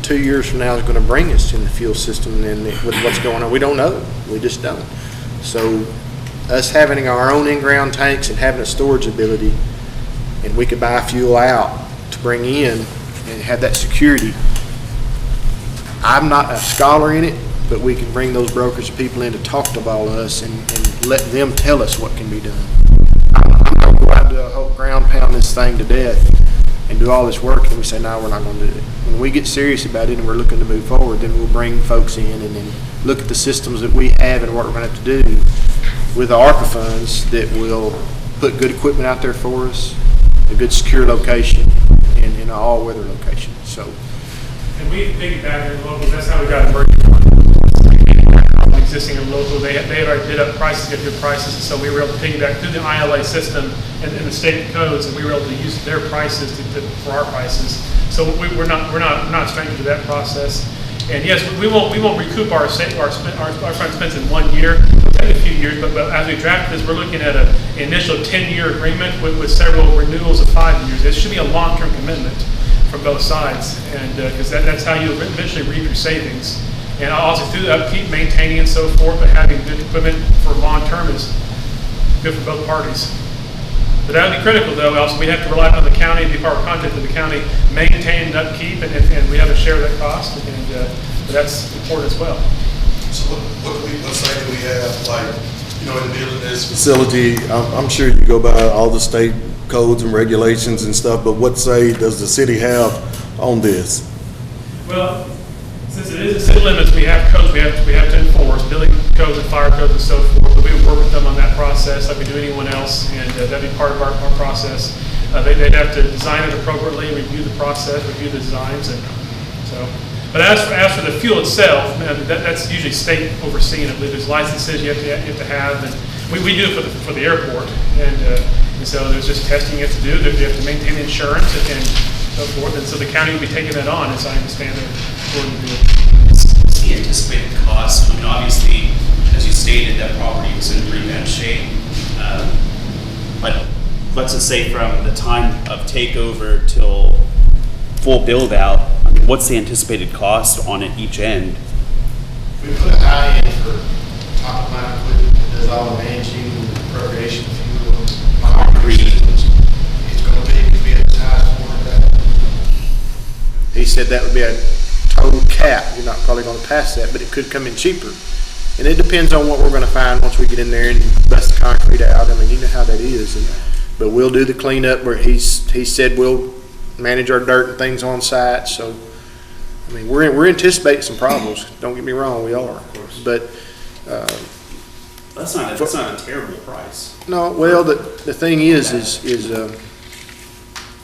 2 years from now is going to bring us in the fuel system and with what's going on. We don't know. We just don't. So us having our own in-ground tanks and having a storage ability, and we could buy fuel out to bring in and have that security. I'm not a scholar in it, but we can bring those brokers and people in to talk to all of us and let them tell us what can be done. I'm not going to do a whole ground pound this thing to death and do all this work, and we say, no, we're not going to do it. When we get serious about it and we're looking to move forward, then we'll bring folks in and then look at the systems that we have and what we're going to have to do with the ARPA funds that will put good equipment out there for us, a good secure location, and in an all-weather location. So, And we piggyback in local, that's how we got emergency existing and local. They had already bid up prices, get good prices, and so we were able to piggyback through the ILA system and the state codes, and we were able to use their prices for our prices. So we're not strangers to that process. And yes, we won't recoup our expense in 1 year. It'll take a few years, but as we draft this, we're looking at an initial 10-year agreement with several renewals of 5 years. It should be a long-term commitment from both sides, and because that's how you eventually reap your savings. And also through the upkeep, maintaining and so forth, but having good equipment for long-term is good for both parties. But that would be critical, though. Also, we have to rely on the county, the Department of Content of the county, maintain and upkeep, and we have to share that cost, and but that's important as well. So what say do we have, like, you know, in building this facility, I'm sure you go by all the state codes and regulations and stuff, but what say does the city have on this? Well, since it is a city limits, we have codes we have to enforce, building codes and fire codes and so forth, but we would work with them on that process like we do anyone else, and that'd be part of our process. They'd have to design it appropriately, review the process, review the designs, and so. But as for the fuel itself, that's usually state overseen. I believe there's licenses you have to have, and we do it for the airport, and so there's just testing you have to do. You have to maintain insurance and so forth, and so the county will be taking that on, as I understand it. What's the anticipated cost? I mean, obviously, as you stated, that property was in pretty bad shape. But let's just say from the time of takeover till full build out, I mean, what's the anticipated cost on it each end? We put a high end for top of line equipment that does all the managing, appropriation of fuel, concrete. It's going to be as high as $400,000. He said that would be a total cap. You're not probably going to pass that, but it could come in cheaper. And it depends on what we're going to find once we get in there and bust the concrete out. I mean, you know how that is. But we'll do the cleanup where he said we'll manage our dirt and things on site. So, I mean, we're anticipating some problems. Don't get me wrong, we are. But That's not a terrible price. no, well, the thing is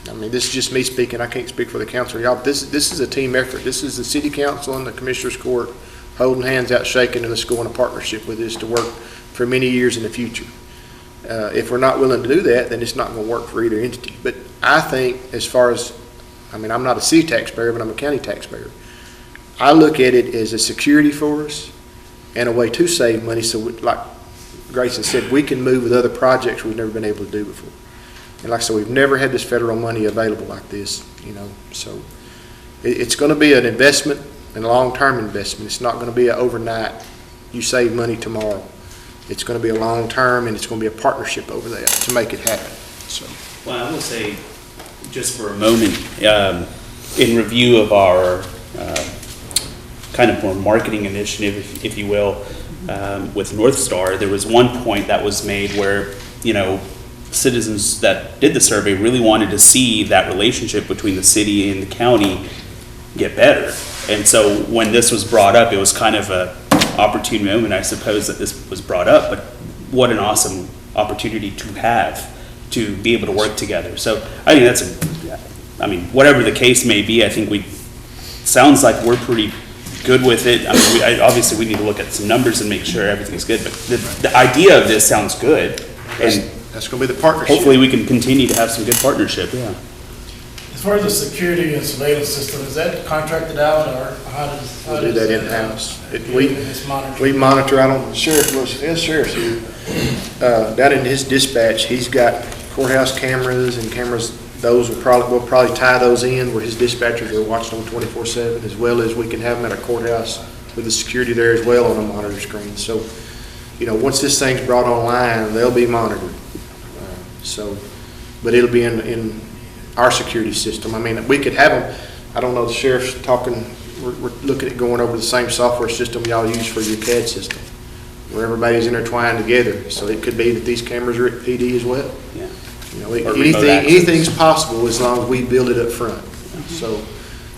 I mean, this is just me speaking. I can't speak for the council. Y'all, this is a team effort. This is the city council and the commissioners court holding hands out, shaking, and let's go in a partnership with this to work for many years in the future. If we're not willing to do that, then it's not going to work for either entity. But I think as far as, I mean, I'm not a city taxpayer, but I'm a county taxpayer. I look at it as a security for us and a way to save money. So like Grayson said, we can move with other projects we've never been able to do before. And like I said, we've never had this federal money available like this, you know. So it's going to be an investment and a long-term investment. It's not going to be an overnight, you save money tomorrow. It's going to be a long-term, and it's going to be a partnership over that to make it happen. So, Well, I will say, just for a moment, in review of our kind of more marketing initiative, if you will, with North Star, there was one point that was made where, you know, citizens that did the survey really wanted to see that relationship between the city and the county get better. And so when this was brought up, it was kind of a opportune moment, I suppose, that this was brought up, but what an awesome opportunity to have to be able to work together. So I think whatever the case may be, I think sounds like we're pretty good with it. I mean, obviously we need to look at some numbers and make sure everything's good, but the idea of this sounds good. And That's gonna be the partnership. hopefully we can continue to have some good partnership, yeah. As far as the security and surveillance system, is that contracted out, or how does? We'll do that in-house. It's monitored? We monitor, I don't, sheriff's here. Down in his dispatch, he's got courthouse cameras and cameras, we'll probably tie those in where his dispatchers are watching them 24/7, as well as we can have them at a courthouse with the security there as well on a monitor screen. So, once this thing's brought online, they'll be monitored. But it'll be in our security system. I mean, we could have them, I don't know, the sheriff's talking, we're looking at going over the same software system y'all use for your CAD system, where everybody's intertwined together. So it could be that these cameras are at PD as well. Yeah. Or remote access. Anything's possible as long as we build it up front. So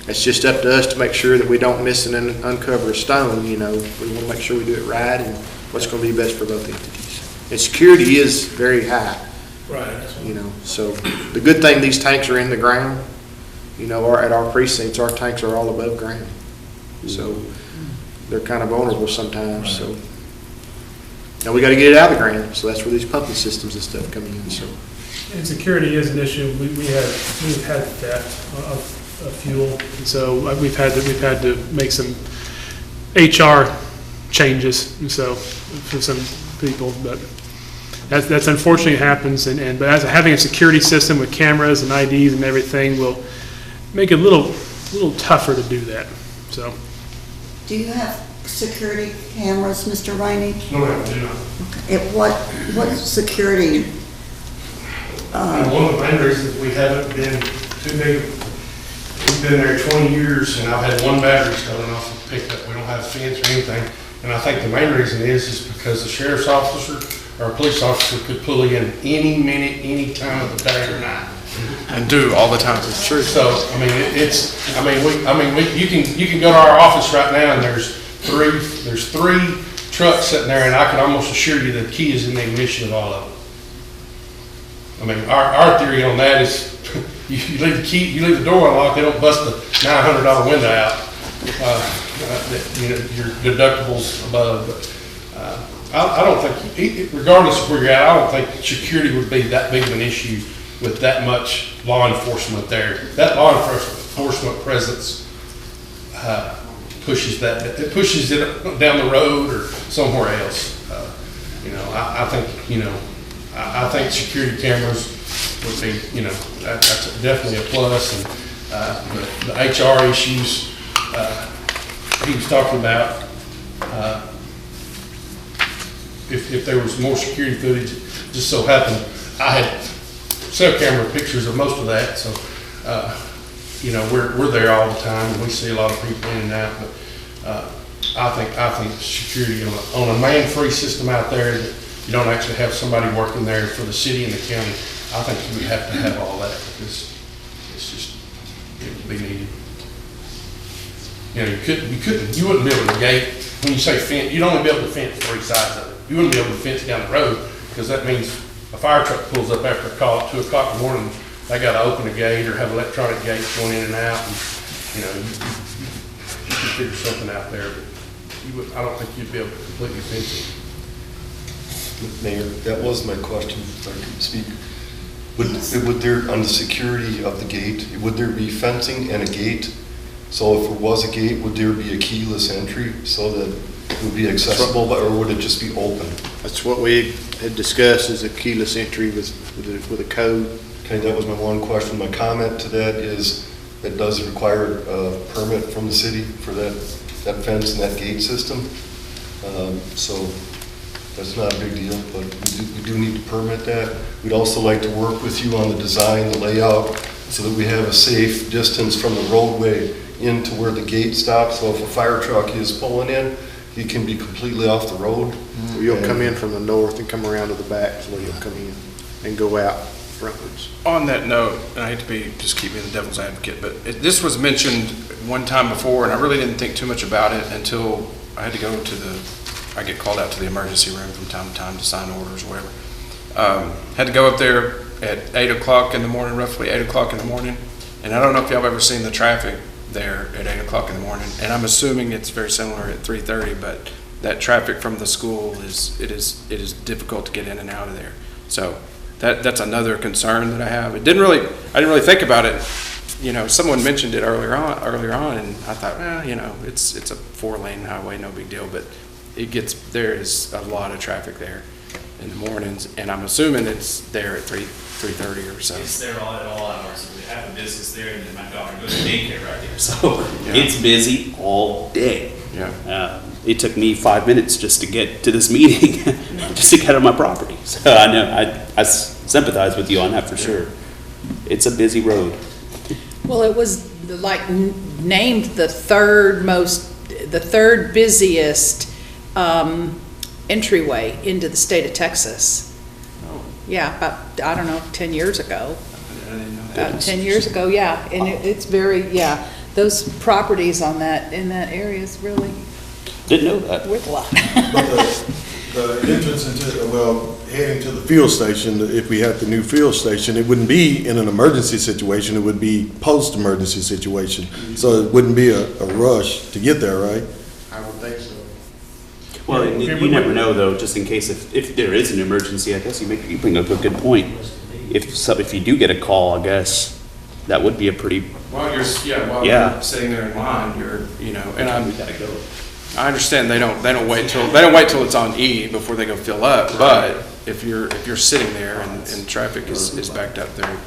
it's just up to us to make sure that we don't miss and uncover a stone. We want to make sure we do it right and what's going to be best for both entities. And security is very high. Right. That's what So the good thing, these tanks are in the ground. At our precincts, our tanks are all above ground. So they're kind of vulnerable sometimes. So now we got to get it out of the ground. So that's where these pumping systems and stuff come in. So. And security is an issue. We've had theft of fuel, and so we've had to make some HR changes, and so for some people, but that's unfortunately happens. But as having a security system with cameras and IDs and everything will make it a little tougher to do that. So. Do you have security cameras, Mr. Rainey? No, ma'am, I do not. Okay. What security? One of the main reasons we haven't been too big, we've been there 20 years and I've had one battery stolen off the pickup. We don't have a fence or anything. And I think the main reason is because the sheriff's officer or a police officer could pull in any minute, any time of the day or night. And do all the time. It's true. So, you can go to our office right now and there's three trucks sitting there and I can almost assure you the key is in the ignition of all of them. Our theory on that is you leave the door unlocked, they don't bust the $900 window out. Your deductibles above. But I don't think, regardless of where you're at, I don't think security would be that big of an issue with that much law enforcement there. That law enforcement presence pushes it down the road or somewhere else. I think security cameras would be, that's definitely a plus. And the HR issues he was talking about, if there was more security footage, just so happened I had cell camera pictures of most of that. So, we're there all the time and we see a lot of people in and out. But I think security on a man-free system out there that you don't actually have somebody working there for the city and the county, I think you would have to have all that because it would be needed. You wouldn't be able to gate, when you say fence, you'd only be able to fence three sides of it. You wouldn't be able to fence down the road because that means a fire truck pulls up after a call at 2 o'clock in the morning, they got to open a gate or have electronic gates going in and out. And, you could figure something out there, but I don't think you'd be able to completely fence it. Mayor, that was my question, if I could speak. Would there, on the security of the gate, would there be fencing and a gate? So if it was a gate, would there be a keyless entry so that it would be accessible, or would it just be open? That's what we had discussed, is a keyless entry with a code. Okay, that was my one question. My comment to that is it does require a permit from the city for that fence and that gate system. So that's not a big deal, but we do need to permit that. We'd also like to work with you on the design, the layout, so that we have a safe distance from the roadway into where the gate stops. So if a fire truck is pulling in, he can be completely off the road. So you'll come in from the north and come around to the back, so you'll come in and go out frontwards. On that note, and I hate to just keep being the devil's advocate, but this was mentioned one time before, and I really didn't think too much about it until I had to go I get called out to the emergency room from time to time to sign orders or whatever. Had to go up there, at 8 o'clock in the morning, roughly 8 o'clock in the morning. And I don't know if y'all have ever seen the traffic there at 8 o'clock in the morning. And I'm assuming it's very similar at 3:30, but that traffic from the school it is difficult to get in and out of there. So that's another concern that I have. I didn't really think about it. You know, someone mentioned it earlier on, and I thought, well, you know, it's a 4-lane highway, no big deal. But there is a lot of traffic there in the mornings, and I'm assuming it's there at 3:30 or so. It's there at all hours. We have a business there, and then my daughter goes to daycare right there. So it's busy all day. Yeah. It took me 5 minutes just to get to this meeting, just to get on my property. So I know, I sympathize with you on that for sure. It's a busy road. Well, it was like named the third busiest entryway into the state of Texas. Oh. Yeah, about, I don't know, 10 years ago. I didn't know that. About 10 years ago, yeah. And it's very, yeah, those properties in that area is really Didn't know that. worth a lot. But the entrance into, heading to the field station, if we had the new field station, it wouldn't be in an emergency situation, it would be post-emergency situation. So it wouldn't be a rush to get there, right? I would think so. Well, you never know though, just in case if there is an emergency, I guess you bring up a good point. If you do get a call, I guess that would be a pretty. While you're sitting there in line, and we gotta go. I understand they don't wait till it's on E before they go fill up. But if you're sitting there and traffic is backed up there,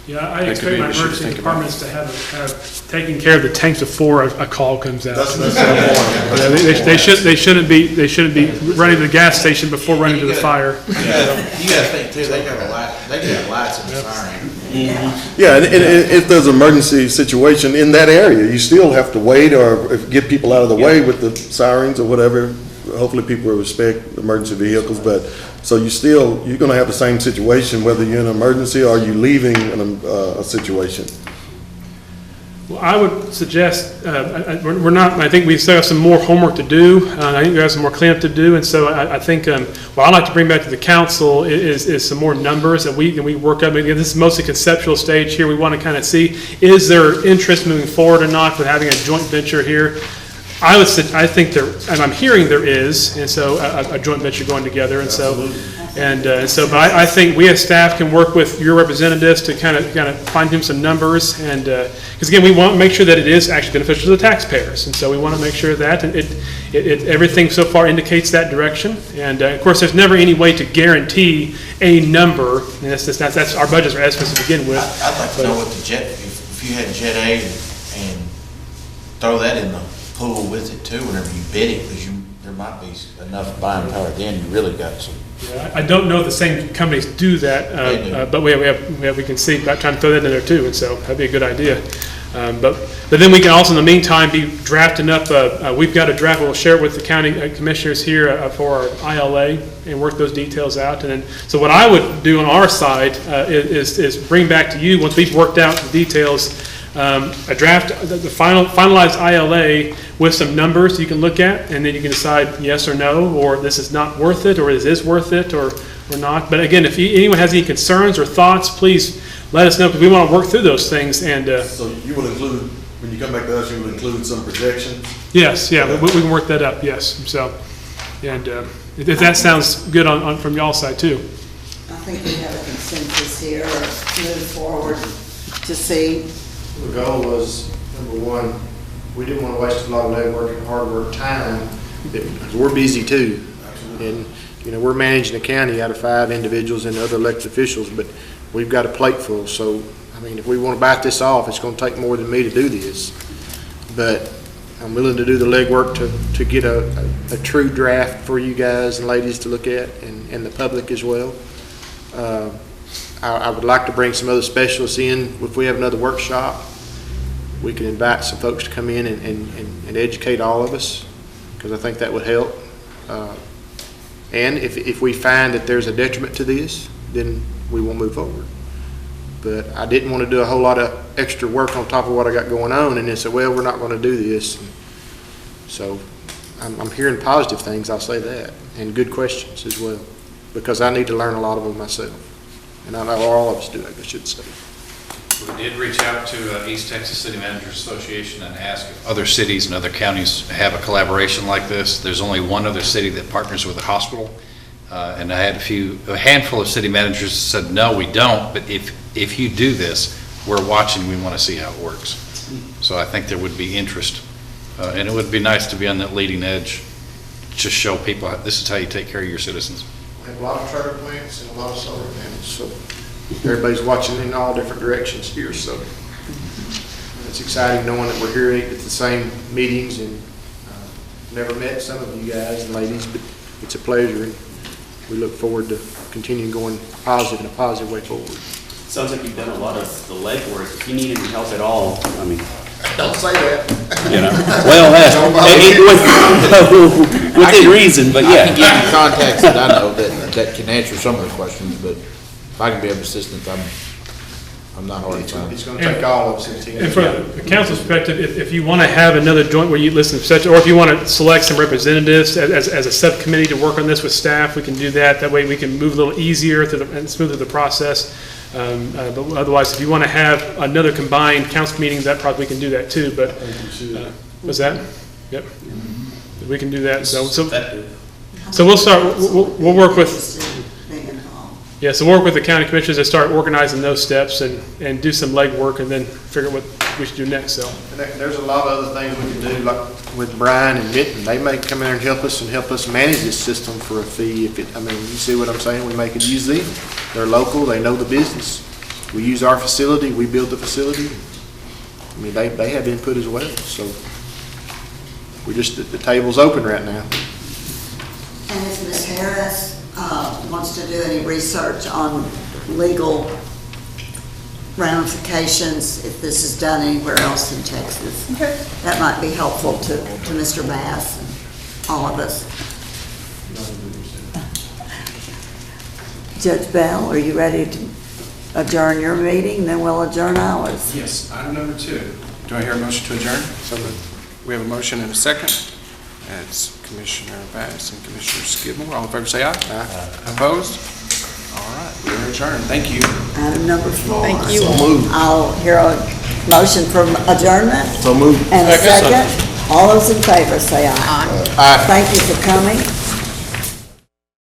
Yeah, I that could expect be my an issue to emergency think about. departments to have taken care of the tanks before a call comes out. That's Yeah, they shouldn't be running to the gas station before running to the fire. You gotta think too, they got lights in the siren. Yeah, and if there's an emergency situation in that area, you still have to wait or get people out of the way with the sirens or whatever. Hopefully people will respect emergency vehicles, but, so you're gonna have the same situation whether you're in an emergency or you leaving a situation. Well, I would suggest, I think we still have some more homework to do. I think we have some more cleanup to do, and so I think, what I'd like to bring back to the council is some more numbers that we work up. Again, this is mostly conceptual stage here. We want to kind of see, is there interest moving forward or not with having a joint venture here? I think there, and I'm hearing there is, and so a joint venture going together, and so, but I think we as staff can work with your representatives to kind of find him some numbers, and because again, we want to make sure that it is actually beneficial to the taxpayers, and so we want to make sure that everything so far indicates that direction, and of course, there's never any way to guarantee a number, and that's our budgets are estimates to begin with. I'd like to know what the jet, if you had Jet A and throw that in the pool with it too, whenever you bid it, because there might be enough buying power then, you really got some. Yeah, I don't know if the same companies do that, but we can see about trying to throw that in there too, and so that'd be a good idea. But then we can also, in the meantime, be drafting up. We've got a draft. We'll share it with the county commissioners here for our ILA and work those details out. And then, so what I would do on our side is bring back to you once we've worked out the details. A draft, the finalized ILA with some numbers you can look at, and then you can decide yes or no, or this is not worth it, or this is worth it, or not. But again, if anyone has any concerns or thoughts, please let us know, because we want to work through those things. And So you will include, when you come back to us, you will include some projections? yes, yeah, we can work that up. Yes, so, and if that sounds good on from y'all's side too. I think we have a consensus here, move forward to see. The goal was, number one, we didn't want to waste a lot of legwork and hard work time. Because we're busy too. And, we're managing a county out of 5 individuals and other elected officials, but we've got a plate full. So, if we want to bite this off, it's going to take more than me to do this. But I'm willing to do the legwork to get a true draft for you guys and ladies to look at, and the public as well. I would like to bring some other specialists in. If we have another workshop, we can invite some folks to come in and educate all of us, because I think that would help. And if we find that there's a detriment to this, then we will move forward. But I didn't want to do a whole lot of extra work on top of what I got going on and then say, well, we're not going to do this. So I'm hearing positive things, I'll say that, and good questions as well, because I need to learn a lot of them myself. And I know all of us do, I should say. We did reach out to East Texas City Managers Association and ask if other cities and other counties have a collaboration like this. There's only one other city that partners with a hospital. And I had a handful of city managers said, no, we don't, but if you do this, we're watching, we want to see how it works. So I think there would be interest. And it would be nice to be on that leading edge, just show people, this is how you take care of your citizens. We have a lot of trailer plants and a lot of solar panels, so everybody's watching in all different directions here, so it's exciting knowing that we're here at the same meetings, and never met some of you guys and ladies, but it's a pleasure, and we look forward to continuing going positive in a positive way forward. Sounds like you've done a lot of the legwork. If you need any help at all, I mean, Don't say that. you know, well, within reason, but I yeah. can give you contacts that I know that can answer some of the questions, but if I can be of assistance, I'm not hard to find. It's gonna take all of us. And from the council's perspective, if you want to have another joint where you listen to such, or if you want to select some representatives as a subcommittee to work on this with staff, we can do that. That way we can move a little easier and smoother the process. But otherwise, if you want to have another combined council meeting, that probably we can do that too. But what's that? Yep, we can do that. So we'll start. We'll work with. Yeah, so work with the county commissioners to start organizing those steps and do some legwork and then figure out what we should do next, so. And there's a lot of other things we can do, like with Brian and Minton. They may come in and help us manage this system for a fee. You see what I'm saying? We may could use them. They're local, they know the business. We use our facility, we build the facility. I mean, they have input as well, so the table's open right now. And if Ms. Harris wants to do any research on legal ramifications, if this is done anywhere else in Texas, that might be helpful to Mr. Bass and all of us. Judge Bell, are you ready to adjourn your meeting? Then we'll adjourn ours. Yes, item number 2. Do I hear a motion to adjourn? So we have a motion and a second. That's Commissioner Bass and Commissioner Skidmore. All in favor say aye. Aye. Opposed? All right, we're adjourned. Thank you. Item number 4. Thank you. So moved. I'll hear a motion for adjournment. So moved. And a second. All those in favor say aye. Aye. Thank you for coming.